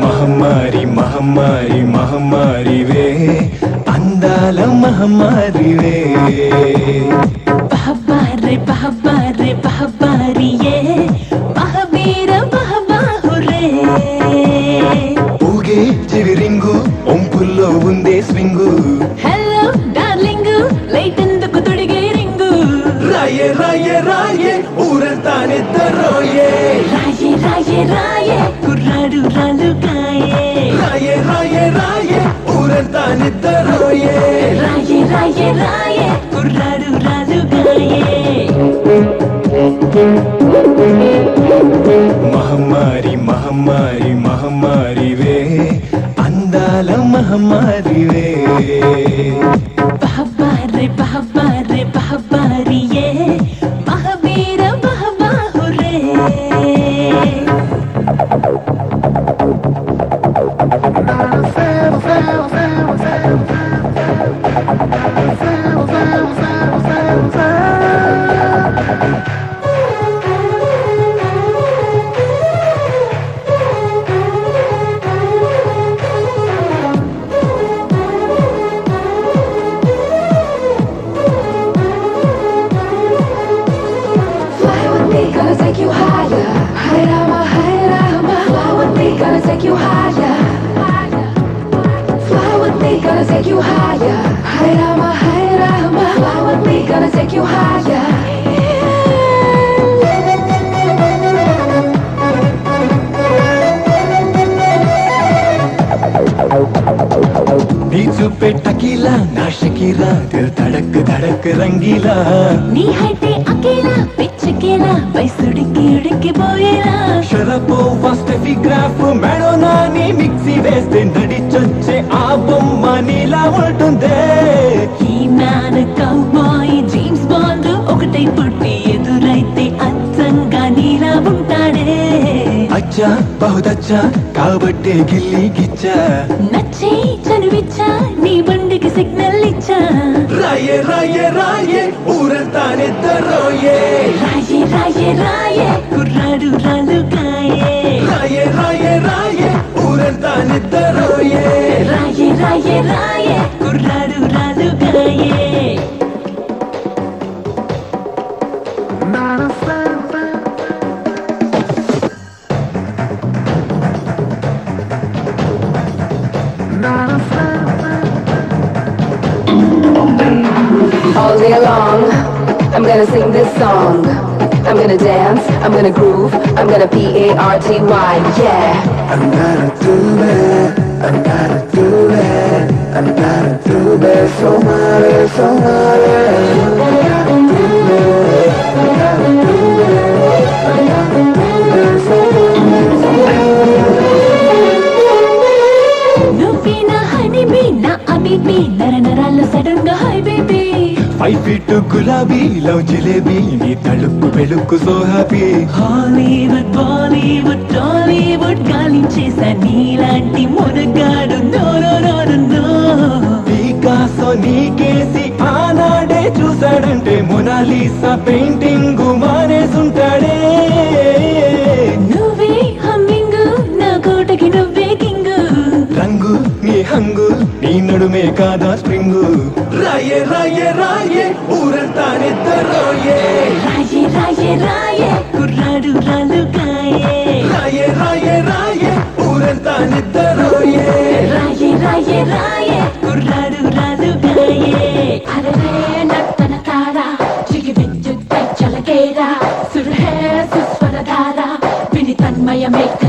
మహమ్మారి మహమ్మారి మహమ్మారివే అందాల మహమ్మారివే బహబారే బహబారే బహబారియే మహవీర మహబాహురే ఊగే చివిరింగు ఒంపుల్లో ఉందే స్వింగు హలో డార్లింగ్ లైట్ ఎందుకు తొడిగే రింగు రాయే రాయే రాయే ఊరంతా నిద్రోయే రాయే రాయే రాయే కుర్రాడు రాలుగాయే రాయే రాయే రాయే ఊరంతా నిద్రోయే రాయే రాయే రాయే కుర్రాడు రాలుగాయే మహమ్మారి మహమ్మారి మహమ్మారివే అందాల మహమ్మారివే బహబారే బహబారే బహబారియే మహవీర మహబాహురే Gonna take you higher, higher, higher. Fly with me, gonna take you higher. Fly with me, gonna take you higher, higher, higher. Fly with me, gonna take you higher. నీ చూపే టకీలా నా షకీలా దిల్ ధడక్ ధడక్ రంగీలా నీ హైటే అకేలా పిచ్చకేలా వయసుడికి ఉడికిపోయేలా షరపో ఫస్టెఫిగ్రాఫ్ మెడోనా నీ మిక్సీ వేస్తే నడిచొచ్చే ఆ బొమ్మ నీలా ఉంటుందే ఈ మ్యాన్ కౌబాయ్ జేమ్స్ బాండ్ ఒకటై పుట్టి ఎదురైతే అచ్చంగా నీలా ఉంటాడే అచ్చా బహుదచ్చా కాబట్టే గిల్లి గిచ్చా నచ్చే చనువిచ్చా నీ బండికి సిగ్నల్ ఇచ్చా రాయే రాయే రాయే ఊరంతా నిద్రోయే రాయే రాయే రాయే కుర్రాడు రాలుగాయే రాయే రాయే రాయే ఊరంతా నిద్రోయే రాయే రాయే రాయే కుర్రాడు రాలుగాయే All day long, I'm gonna sing this song. I'm gonna dance, I'm gonna groove, I'm gonna P-A-R-T-Y, yeah. I'm gonna do that, I'm gonna do that, I'm gonna do that so much, so much. I'm gonna do that, I'm gonna do that, I'm gonna do that so much, so much. నువ్వే నా honeybee నా అబీబీ నర నరాల్లో sudden గా hi baby 5 feet గులాబీ love jalebi నీ తలుపు వెలుక్కు so happy Hollywood Bollywood Tollywood గాలించేసా నీలాంటి మొనగాడు no no no no Picasso నీకేసి ఆనాడే చూసాడంటే మొనాలిసా పెయింటింగ్ మానేసుంటాడే నువ్వే హమ్మింగ్ నా కోటకి నువ్వే కింగ్ రంగు నీ హంగు నీ నడుమే కాదా స్ప్రింగు రాయే రాయే రాయే ఊరంతా నిద్రోయే రాయే రాయే రాయే కుర్రాడు రాలుగాయే రాయే రాయే రాయే ఊరంతా నిద్రోయే రాయే రాయే రాయే కుర్రాడు రాలుగాయే అరరే నర్తన తారా చిగి విద్యుత్ చలకేరా సురహే సుస్వర ధార విని తన్మయ మేఘ